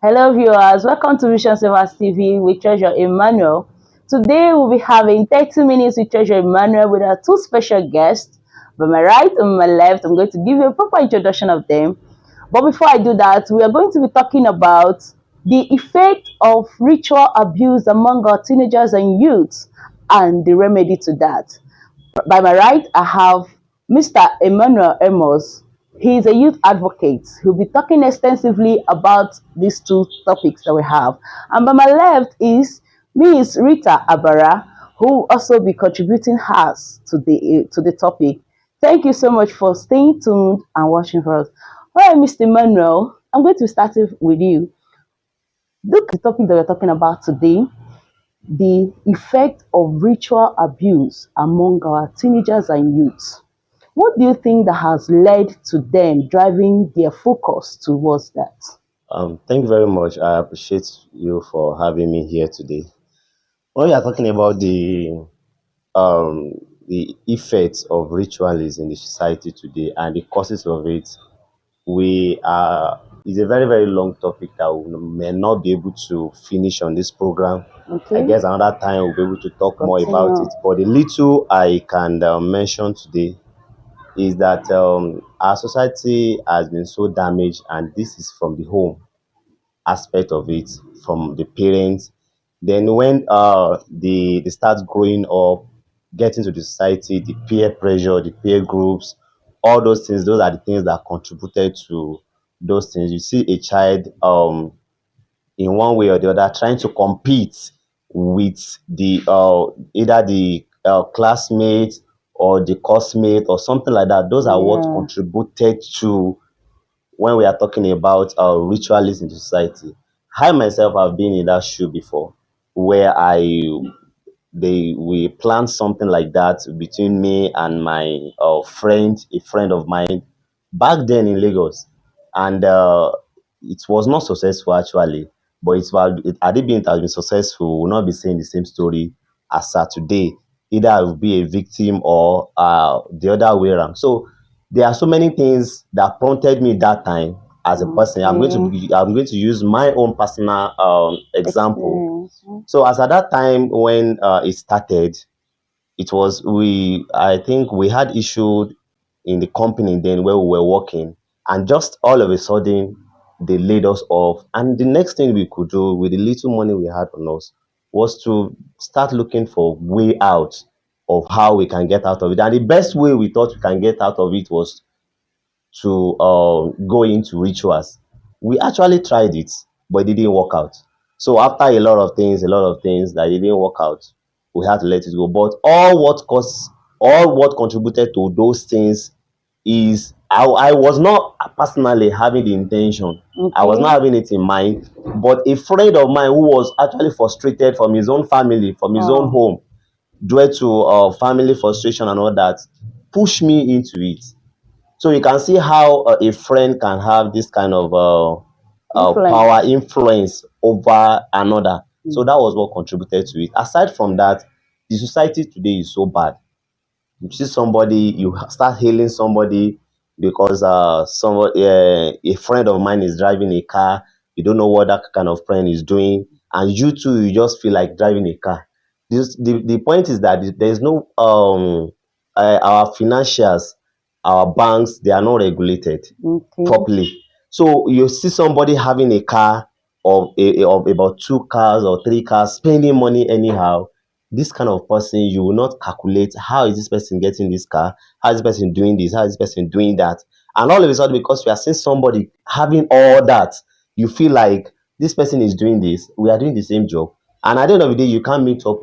Hello viewers, welcome to Vision Savers TV with Treasure Emmanuel. Today we'll be having 30 minutes with Treasure Emmanuel with our two special guests. By my right and my left, I'm going to give you a proper introduction of them. But before I do that, we are going to be talking about the effect of ritual abuse among our teenagers and youths and the remedy to that. By my right, I have Mr. Emmanuel Amos. He is a youth advocate. He'll be talking extensively about these two topics that we have. And by my left is Ms. Rita Abara, who will also be contributing hers to the topic. Thank you so much for staying tuned and watching for us. All right, Mr. Emmanuel, I'm going to start with you. Look at the topic that we're talking about today, the effect of ritual abuse among our teenagers and youths. What do you think that has led to them driving their focus towards that? Thank you very much. I appreciate you for having me here today. When we are talking about the effects of rituals in the society today and the causes of it, we are it's a very long topic that we may not be able to finish on this program. I Okay, guess another time we'll be able to talk more about continue. it. But the little I can mention today is that our society has been so damaged, and this is from the home aspect of it, from the parents. Then when they start growing up, getting to the society, the peer pressure, the peer groups, all those things, those are the things that contributed to those things. You see a child in one way or the other trying to compete with the either the classmate or the coursemate or something like that. Those are what Yeah. contributed to when we are talking about ritualism in society. I myself have been in that shoe before, where we planned something like that between me and my friend, a friend of mine, back then in Lagos, and it was not successful actually. But had it been it has been successful, we'll not be saying the same story as today. Either I will be a victim or the other way around. So there are so many things that prompted me that time as a person. Okay. I'm going to use my own personal example. Experience. So as at that time when it started, it was we I think we had issue in the company then where we were working, and just all of a sudden they laid us off. And the next thing we could do with the little money we had on us was to start looking for way out of how we can get out of it. And the best way we thought we can get out of it was to go into rituals. We actually tried it, but it didn't work out. So after a lot of things that it didn't work out, we had to let it go. But all what contributed to those things is I was not personally having the intention. I was not Okay. having it in mind, but a friend of mine who was actually frustrated from his own family, from his own Oh, home, due to family frustration and all that, pushed me into it. So you can see how a friend can have this kind of power influence. influence over another. So Mm. that was what contributed to it. Aside from that, the society today is so bad. You see somebody, you start hailing somebody because a friend of mine is driving a car. You don't know what that kind of friend is doing, and you too, you just feel like driving a car. The point is that there is no our financials, our banks, they are not regulated Okay. properly. So you see somebody having a car of about two cars or three cars, spending money anyhow. This kind of person, you will not calculate how is this person getting this car, how is this person doing this, how is this person doing that. And all of a sudden, because we are seeing somebody having all that, you feel like this person is doing this, we are doing the same job. And at the end of the day, you can't meet up,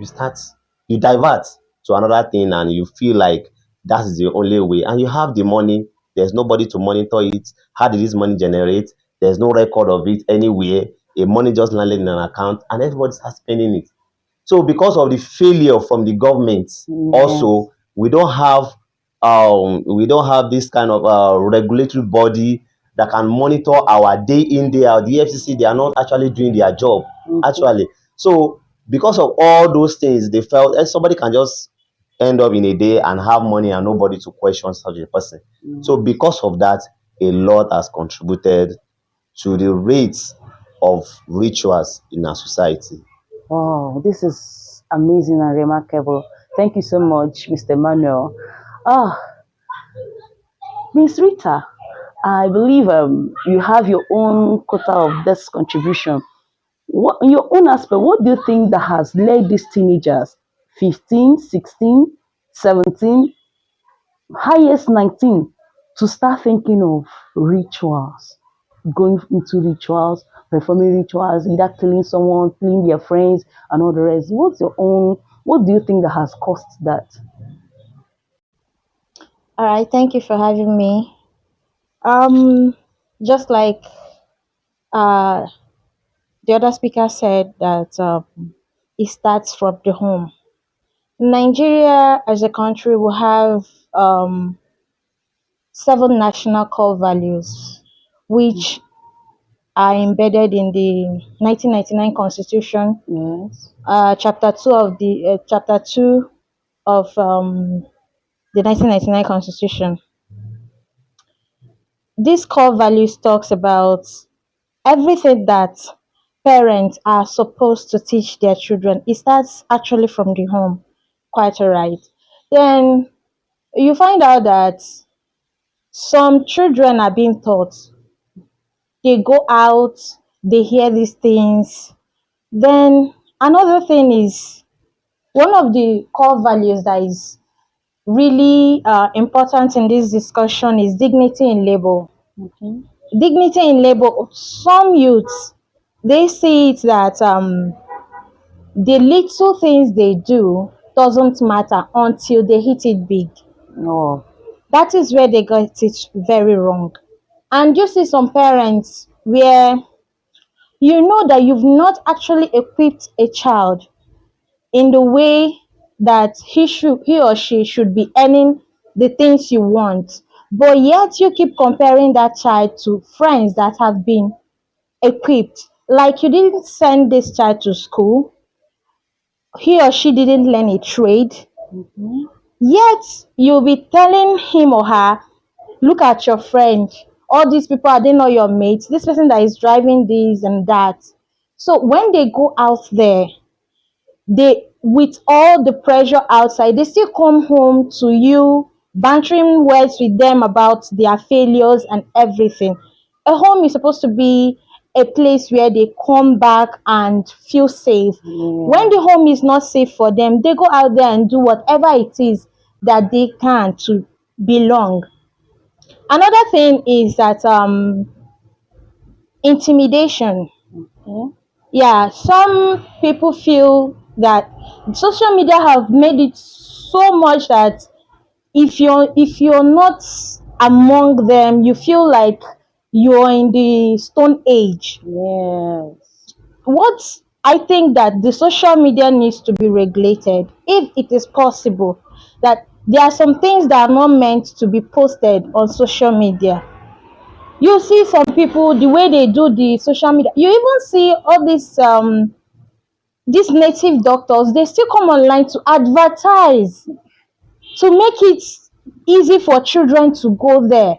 you divert to another thing, and you feel like that is the only way. And you have the money, there's nobody to monitor it. How did this money generate? There's no record of it anywhere. A money just landed in an account, and everybody starts spending it. So because of the failure from the government, Yes. also we don't have this kind of regulatory body that can monitor our day in day out. The FCC, they are not actually doing their job Okay. actually. So because of all those things, they felt somebody can just end up in a day and have money and nobody to question such a person. So Mm. because of that, a lot has contributed to the rates of rituals in our society. Wow, this is amazing and remarkable. Thank you so much, Mr. Manuel. Ah, Miss Rita, I believe you have your own quota of this contribution. What, in your own aspect, what do you think that has led these teenagers, 15, 16, 17, highest 19, to start thinking of rituals, going into rituals, performing rituals, either killing someone, killing their friends, and all the rest? What's your own, what do you think that has caused that? All right, thank you for having me. Um, just like uh, the other speaker said, that it starts from the home. Nigeria, as a country, will have seven national core values, which are embedded in the 1999 Constitution, Yes. chapter two of the 1999 Constitution. This core values talks about everything that parents are supposed to teach their children. It starts actually from the home, quite alright. Then you find out that some children are being taught. They go out, they hear these things. Then another thing is, one of the core values that is really important in this discussion is dignity in labor. Okay. Dignity in labor. Some youths, they see it that the little things they do doesn't matter until they hit it big. No. That is where they got it very wrong. And you see some parents where you know that you've not actually equipped a child in the way that he or she should be earning the things you want, but yet you keep comparing that child to friends that have been equipped. Like, you didn't send this child to school, he or she didn't learn a trade, Mhm. yet you'll be telling him or her, look at your friend, all these people, are they not your mates? This person that is driving this and that. So when they go out there, they, with all the pressure outside, they still come home to you bantering words with them about their failures and everything. A home is supposed to be a place where they come back and feel safe. When Yeah. the home is not safe for them, they go out there and do whatever it is that they can to belong. Another thing is that intimidation. Okay. Yeah, some people feel that social media have made it so much that if you're not among them, you feel like you're in the stone age. Yes. What I think that the social media needs to be regulated, if it is possible, that there are some things that are not meant to be posted on social media. You see some people, the way they do the social media, you even see all these native doctors, they still come online to advertise, to make it easy for children to go there.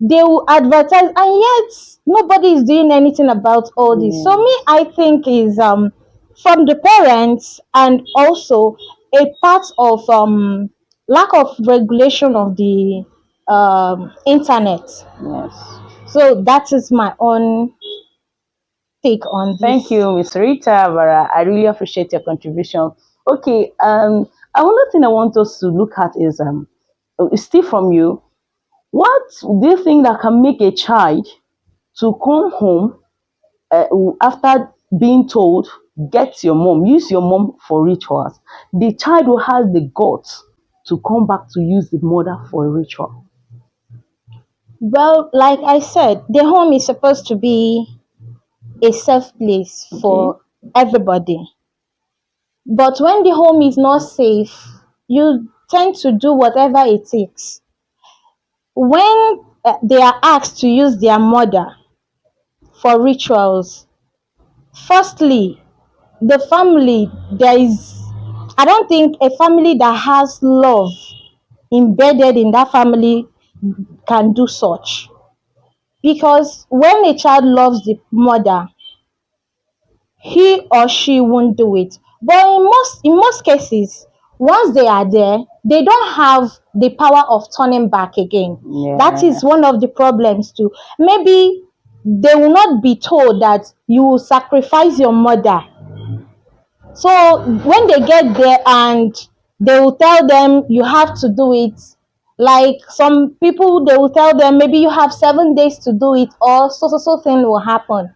They will advertise, and yet nobody is doing anything about all this. So me, Yes. I think is from the parents, and also a part of lack of regulation of the internet. Yes. So that is my own take on Thank this. you, Miss Rita Vara. I really appreciate your contribution. Okay, another thing I want us to look at is still from you. What do you think that can make a child to come home uh, after being told, get your mom, use your mom for rituals? The child who has the guts to come back to use the mother for a ritual. Well, like I said, the home is supposed to be a safe place Okay. for everybody. But when the home is not safe, you tend to do whatever it takes. When they are asked to use their mother for rituals, firstly, the family, there is, I don't think a family that has love embedded in that family can do such. Because when a child loves the mother, he or she won't do it. But in most cases, once they are there, they don't have the power of turning back again. That Yeah. is one of the problems too. Maybe they will not be told that you will sacrifice your mother. So when they get there and they will tell them you have to do it, like some people they will tell them maybe you have 7 days to do it, or so thing will happen.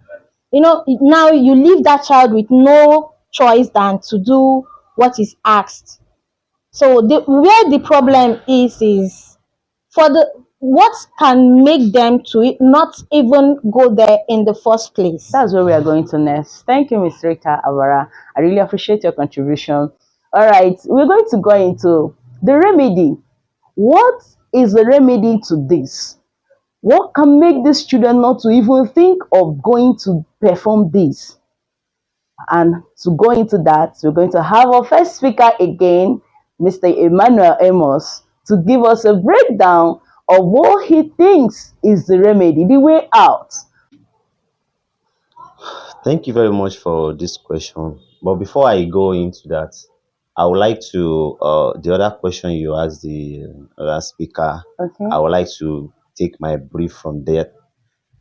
Now you leave that child with no choice than to do what is asked. So where the problem is for the what can make them to not even go there in the first place. That's where we are going to next. Thank you, Miss Rita Avara. I really appreciate your contribution. All right, we're going to go into the remedy. What is the remedy to this? What can make these children not to even think of going to perform this? And to go into that, we're going to have our first speaker again, Mr. Emmanuel Amos, to give us a breakdown of what he thinks is the remedy, the way out. Thank you very much for this question. But before I go into that, I would like to the other question you asked the other speaker. Okay. I would like to take my brief from there.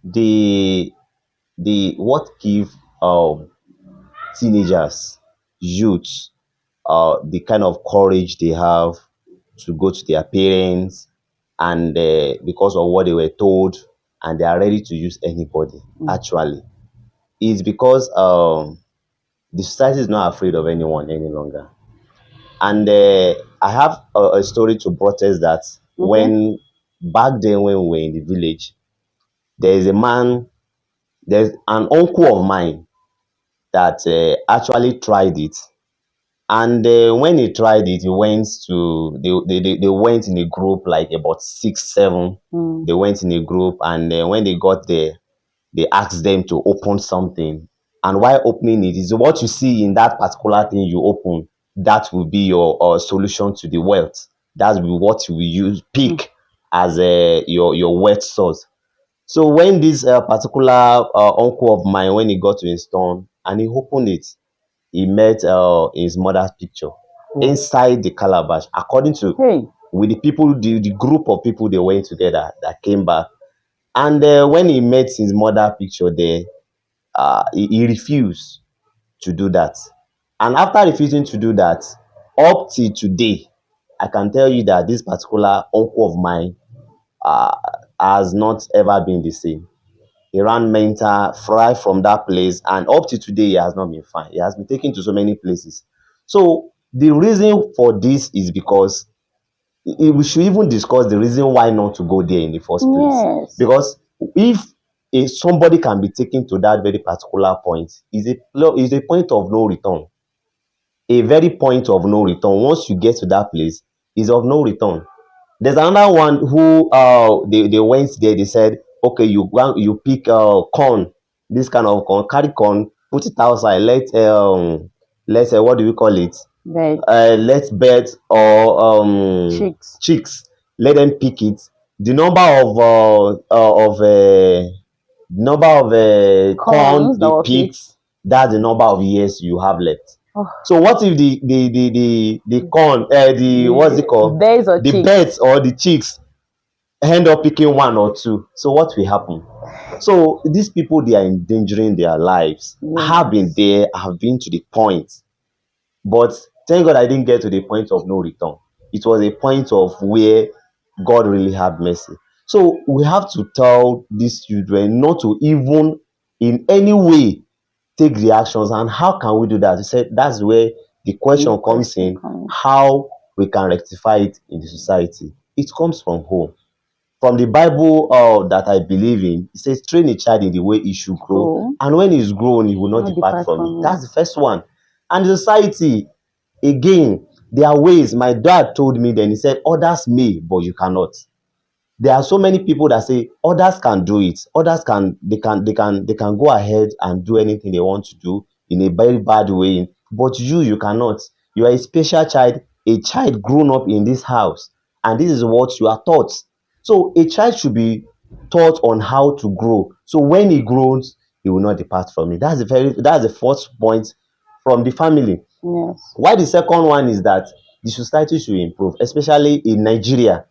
The what give teenagers, youths, the kind of courage they have to go to their parents, and because of what they were told, and they are ready to use anybody. Actually, is because the society is not afraid of anyone any longer. And I have a story to protest that. When back then, when we were in the village, there is a man, there's an uncle of mine that actually tried it. And when he tried it, he went to they went in a group, like about six, seven. They went in a group, and when they got there, they asked them to open something. And while opening it, is what you see in that particular thing you open, that will be your solution to the wealth. That's what you will use pick as your wealth source. So when this particular uncle of mine, when he got to his turn and he opened it, he met his mother's picture inside the calabash. According to with the people, the group of people they went together that came back, and when he met his mother picture there, he refused to do that. And after refusing to do that, up till today, I can tell you that this particular uncle of mine uh, has not ever been the same. He ran mental fry from that place, and up to today, he has not been fine. He has been taken to so many places. So the reason for this is because we should even discuss the reason why not to go there in the first place. Yes. Because if somebody can be taken to that very particular point, is a point of no return. A very point of no return. Once you get to that place, is of no return. There's another one who they went there. They said, okay, you pick corn, this kind of corn, carry corn, put it outside. Let's what do we call it? Bed. Let birds or chicks, let them pick it. The number of corn Corns that they were picked, picked. that's the number of years you have left. Oh. So what if the corn, the what's it called? Birds or The chicks. birds or the chicks end up picking one or two. So what will happen? So these people, they are endangering their lives. Yes. I have been there, I have been to the point. But thank God I didn't get to the point of no return. It was a point of where God really had mercy. So we have to tell these children not to even in any way take the actions. And how can we do that? He said that's where the question comes in, how we can rectify it in the society. It comes from home. From the Bible that I believe in, it says, train a child in the way he should grow, and when he's grown, he will not depart from it. That's the first one. And the society, again, there are ways. My dad told me then, he said, others may, but you cannot. There are so many people that say others can do it. Others can go ahead and do anything they want to do in a very bad way. But you cannot. You are a special child, a child grown up in this house, and this is what you are taught. So a child should be taught on how to grow. So when he grows, he will not depart from it. That's the first point from the family. Yes. Why the second one is that the society should improve, especially in Nigeria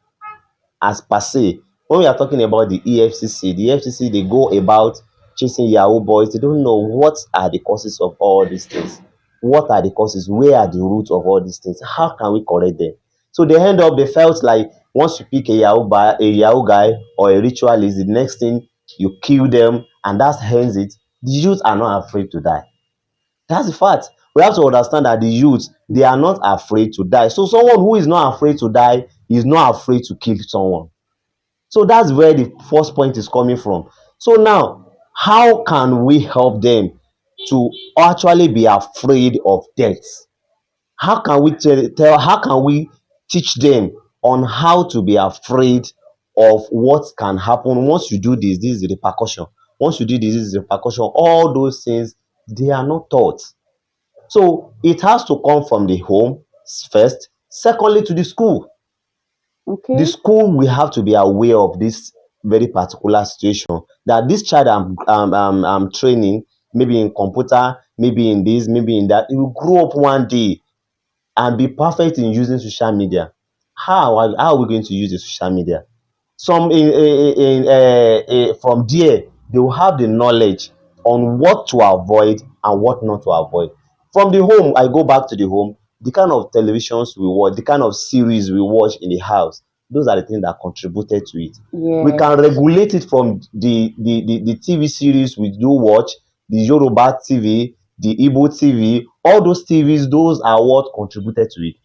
as per se. When we are talking about the EFCC, they go about chasing Yahoo boys. They don't know what are the causes of all these things. What are the causes? Where are the roots of all these things? How can we correct them? So they felt like once you pick a Yahoo guy or a ritualist, the next thing you kill them, and that ends it. The youth are not afraid to die. That's the fact. We have to understand that the youth, they are not afraid to die. So someone who is not afraid to die is not afraid to kill someone. So that's where the first point is coming from. So now, how can we help them to actually be afraid of death? How can we teach them on how to be afraid of what can happen once you do this is the repercussion. Once you do this is the repercussion. All those things, they are not taught. So it has to come from the home first, secondly to the school. The Okay. school will have to be aware of this very particular situation, that this child I'm training, maybe in computer, maybe in this, maybe in that, he will grow up one day and be perfect in using social media. How are we going to use the social media? Some from there, they will have the knowledge on what to avoid and what not to avoid. From the home, I go back to the home, the kind of televisions we watch, the kind of series we watch in the house, those are the things that contributed to it. We can Yes. regulate it from the TV series we do watch, the Yoruba TV, the Igbo TV, all those TVs, those are what contributed to it.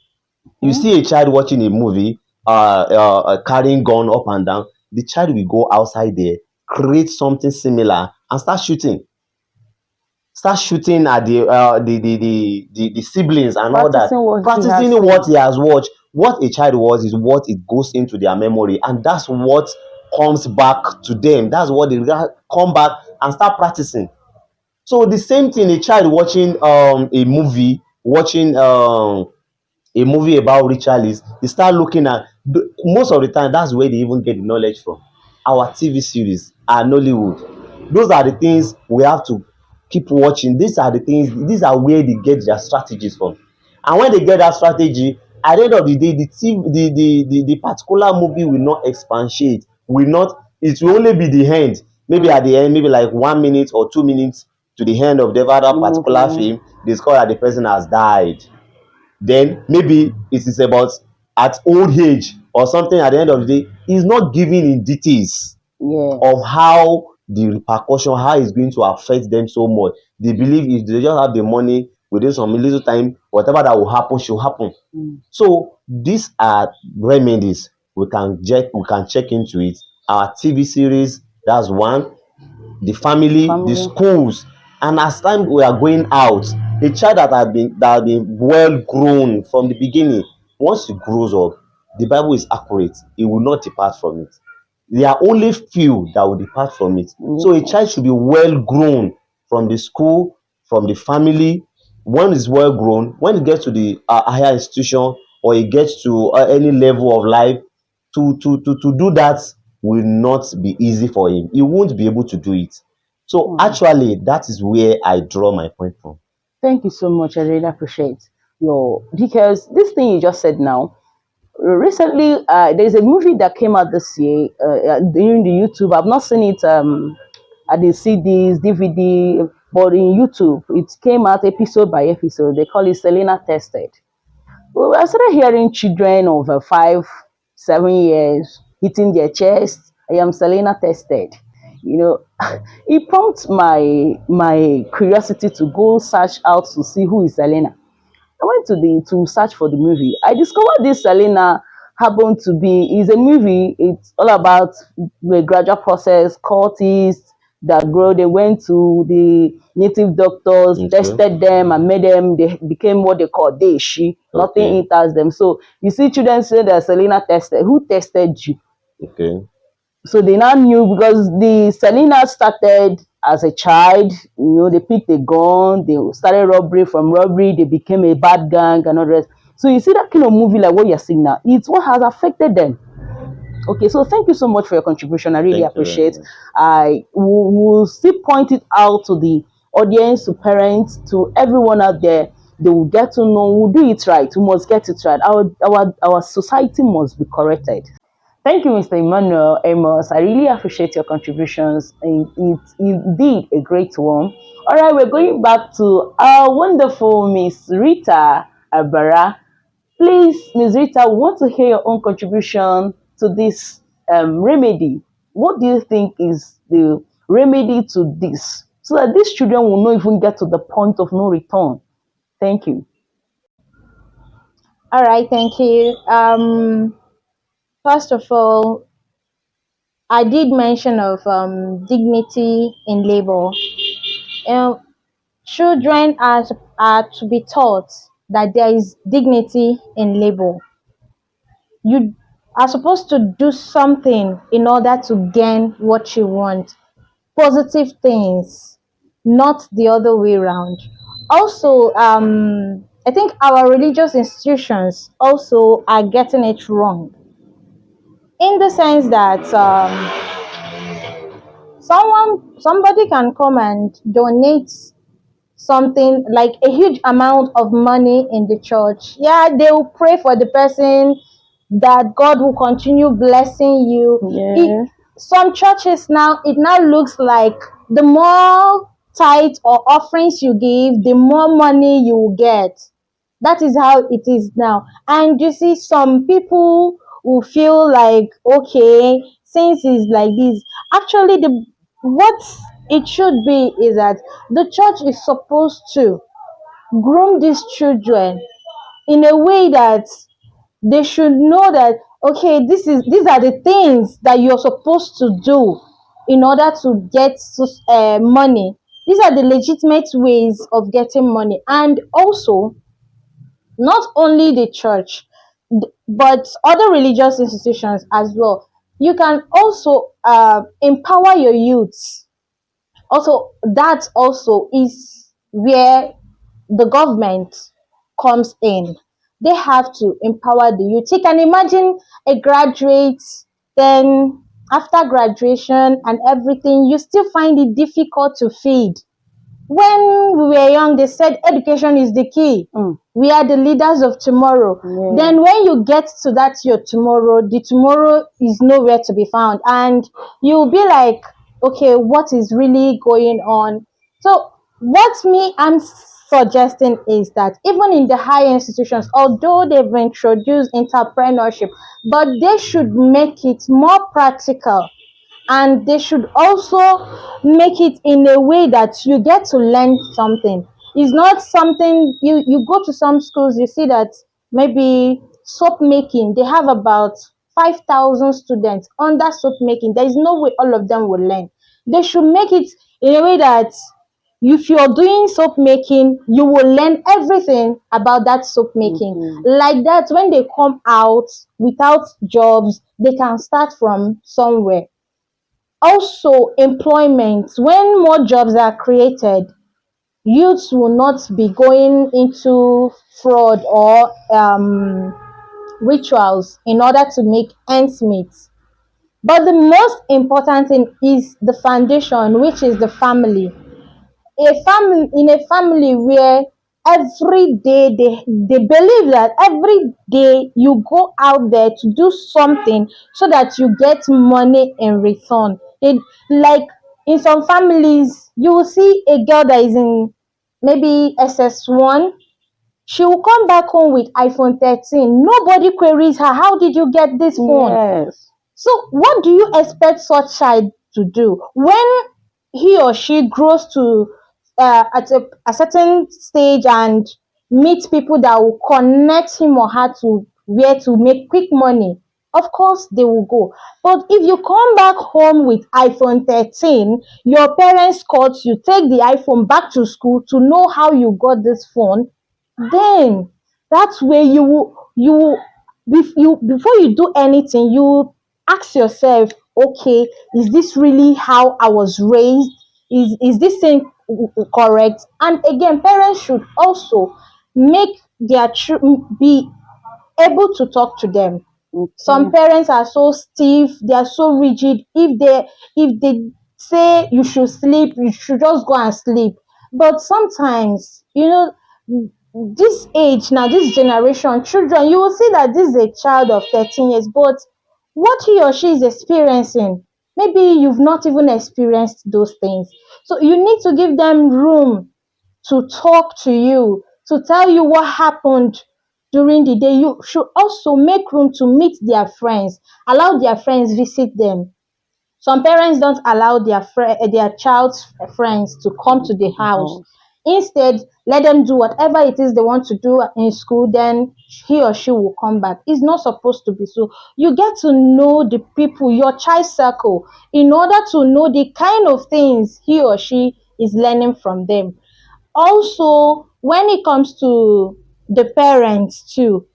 You Hmm? see a child watching a movie, carrying gun up and down, the child will go outside there, create something similar, and start shooting at the siblings and all that, Practicing what he practicing has what seen. he has watched. What a child was is what it goes into their memory, and that's what comes back to them. That's what they come back and start practicing. So the same thing, a child watching a movie about ritualists, you start looking at most of the time, that's where they even get the knowledge from. Our TV series, our Nollywood, those are the things we have to keep watching. These are where they get their strategies from. And when they get that strategy, at the end of the day, the particular movie will not expatiate, will not, it will only be the end. Maybe at the end, maybe like 1 minute or 2 minutes to the end of the other particular Movie. film, they discover that the person has died. Then maybe it is about at old age or something. At the end of the day, he's not giving in details of Yes. how the repercussion, how it's going to affect them so much. They believe if they just have the money within some little time, whatever that will happen should happen. Mm. So these are remedies we can check into it. Our TV series, that's one. The family, the Family. schools, and as time we are going out, a child that has been well grown from the beginning, once he grows up, the Bible is accurate, he will not depart from it. There are only few that will depart from it. So a child Yes. should be well grown from the school, from the family. When is well grown, when he gets to the higher institution, or he gets to any level of life, to do that will not be easy for him. He won't be able to do it. So Mm. actually, that is where I draw my point from. Thank you so much. I really appreciate your, because this thing you just said now. Recently, there's a movie that came out this year during the YouTube. I've not seen it at the CDs, DVD, but in YouTube, it came out episode by episode. They call it Selena Tested. Well, I started hearing children of 5, 7 years hitting their chest. I am Selena tested. You know, it prompts my curiosity to go search out to see who is Selena. I went to search for the movie. I discovered this Selena happened to be is a movie. It's all about the gradual process, cultists that grow. They went to the native doctors, Okay. tested them, and made them. They became what they call they she. Nothing Okay. enters them. So you see, children say that Selena tested. Who tested you? Okay. So they now knew because the Selena started as a child. You know, they picked a gun, they started robbery. From robbery, they became a bad gang and all the rest. So you see that kind of movie like what you're seeing now, it's what has affected them. Okay, so thank you so much for your contribution. I really Thank you very appreciate. much. I will still point it out to the audience, to parents, to everyone out there. They will get to know. We'll do it right. We must get it right. Our society must be corrected. Thank you, Mr. Emmanuel Amos. I really appreciate your contributions. And it's indeed a great one. All right, we're going back to our wonderful Miss Rita Abara. Please, Ms. Rita, we want to hear your own contribution to this remedy. What do you think is the remedy to this so that these children will not even get to the point of no return? Thank you. All right, thank you. First of all, I did mention of dignity in labor. Um, Children are to be taught that there is dignity in labor. You are supposed to do something in order to gain what you want. Positive things, not the other way around. Also, I think our religious institutions also are getting it wrong in the sense that somebody can come and donate something like a huge amount of money in the church. Yeah, they will pray for the person that God will continue blessing you. Yeah. Some churches now, it now looks like the more tithe or offerings you give, the more money you will get. That is how it is now. And you see, some people will feel like, okay, since it's like this, actually, the what it should be is that the church is supposed to groom these children in a way that they should know that, okay, these are the things that you're supposed to do in order to get money. These are the legitimate ways of getting money. And also, not only the church, but other religious institutions as well. You can also empower your youths. Also, that also is where the government comes in. They have to empower the youth. You can imagine a graduate, then after graduation and everything, you still find it difficult to feed. When we were young, they said education is the key. We are the leaders of tomorrow. Yeah. Then when you get to that your tomorrow, the tomorrow is nowhere to be found. And you'll be like, okay, what is really going on? So what me I'm suggesting is that even in the higher institutions, although they've introduced entrepreneurship, but they should make it more practical, and they should also make it in a way that you get to learn something. It's not something you go to some schools, you see that maybe soap making, they have about 5,000 students under soap making. There is no way all of them will learn. They should make it in a way that if you're doing soap making, you will learn everything about that soap making. Like that, when they come out without jobs, they can start from somewhere. Also, employment. When more jobs are created, youths will not be going into fraud or rituals in order to make ends meet. But the most important thing is the foundation, which is the family. A family where every day they believe that every day you go out there to do something so that you get money in return. Like in some families, you will see a girl that is in maybe SS1. She will come back home with iPhone 13. Nobody queries her, how did you get this phone? Yes. So what do you expect such child to do when he or she grows to at a certain stage and meet people that will connect him or her to where to make quick money? Of course they will go. But if you come back home with iPhone 13, your parents caught you, take the iPhone back to school to know how you got this phone, then that's where before you do anything, you ask yourself, okay, is this really how I was raised? Is this thing correct? And again, parents should also make their children be able to talk to them. Okay. Some parents are so stiff, they are so rigid. If they say you should sleep, you should just go and sleep. But sometimes, this age now, this generation, children, you will see that this is a child of 13 years, but what he or she is experiencing, maybe you've not even experienced those things. So you need to give them room to talk to you, to tell you what happened during the day. You should also make room to meet their friends, allow their friends visit them. Some parents don't allow their child's friends to come to the house. Oh, Instead, let them do whatever it is they want to do in school, then he or she will come back. It's not supposed to be so. You get to know the people, your child circle, in order to know the kind of things he or she is learning from them. Also, when it comes to the parents too,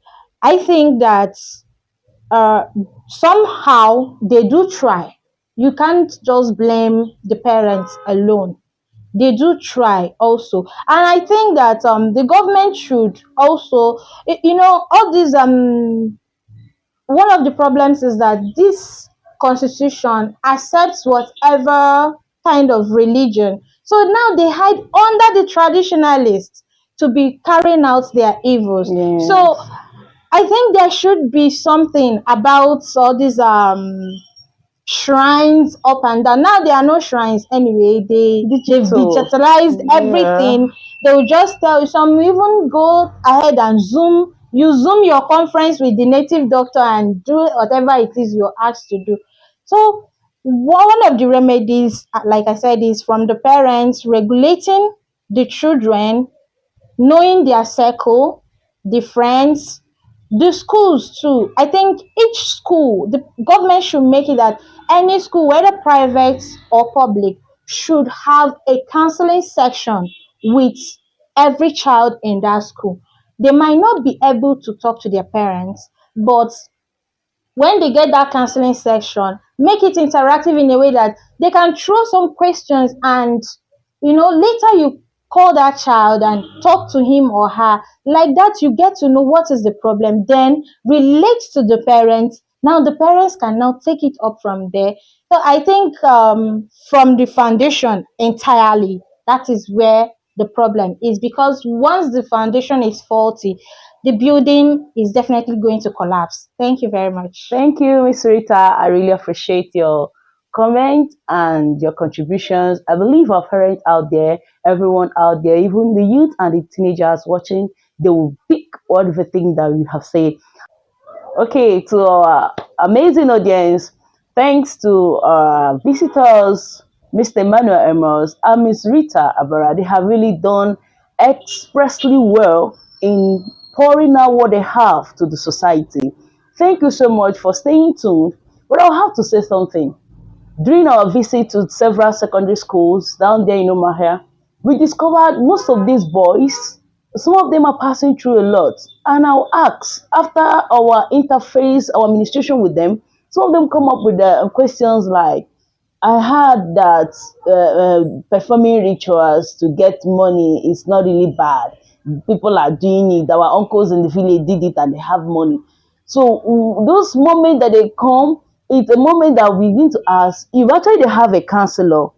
I think that uh, somehow they do try. You can't just blame the parents alone. They do try also, and I think that the government should also, all these one of the problems is that this constitution accepts whatever kind of religion. So now they hide under the traditionalists to be carrying out their evils. So yes. I think there should be something about all these shrines up and down. Now there are no shrines anyway. They've Digital. digitalized Yeah. everything. They will just tell you. Some even go ahead and zoom. You zoom your conference with the native doctor and do whatever it is you're asked to do. So one of the remedies, like I said, is from the parents regulating the children, knowing their circle, the friends, the schools too. I think each school, the government should make it that any school, whether private or public, should have a counseling section with every child in that school. They might not be able to talk to their parents, but when they get that counseling section, make it interactive in a way that they can throw some questions, and later you call that child and talk to him or her. Like that, you get to know what is the problem, then relate to the parents. Now the parents can now take it up from there. So I think from the foundation entirely, that is where the problem is, because once the foundation is faulty, the building is definitely going to collapse. Thank you very much. Thank you, Miss Rita. I really appreciate your comment and your contributions. I believe our parents out there, everyone out there, even the youth and the teenagers watching, they will pick all the things that we have said. Okay, to our amazing audience, thanks to our visitors, Mr. Emmanuel Emos and Miss Rita Abara. They have really done expressly well in pouring out what they have to the society. Thank you so much for staying tuned. But I'll have to say something. During our visit to several secondary schools down there in Omaha, we discovered most of these boys, some of them are passing through a lot. And I'll ask, after our interface, our administration with them, some of them come up with questions like, I heard that performing rituals to get money is not really bad. People are doing it. Our uncles in the village did it and they have money. So those moments that they come, it's a moment that we need to ask if actually they have a counselor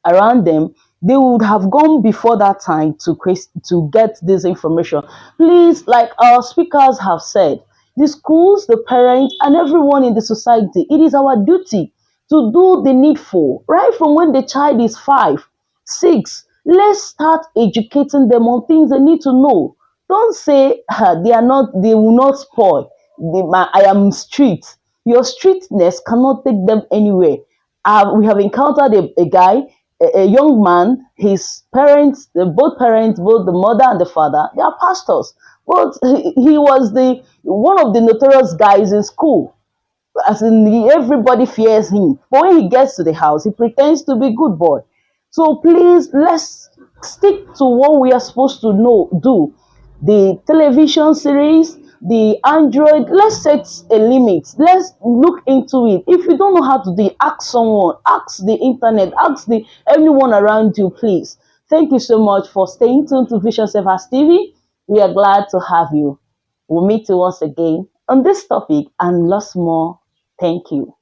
around them, they would have gone before that time to get this information. Please, like our speakers have said, the schools, the parents, and everyone in the society, it is our duty to do the needful right from when the child is 5, 6. Let's start educating them on things they need to know. Don't say they are not, they will not spoil. I am street. Your streetness cannot take them anywhere. We have encountered a guy, a young man. His parents, both parents, both the mother and the father, they are pastors. But he was the one of the notorious guys in school. As in, everybody fears him. But when he gets to the house, he pretends to be a good boy. So please, let's stick to what we are supposed to do. The television series, the Android, let's set a limit. Let's look into it. If you don't know how to do it, ask someone, ask the internet, ask the everyone around you, please. Thank you so much for staying tuned to Vision Savers TV. We are glad to have you. We'll meet you once again on this topic and lots more. Thank you.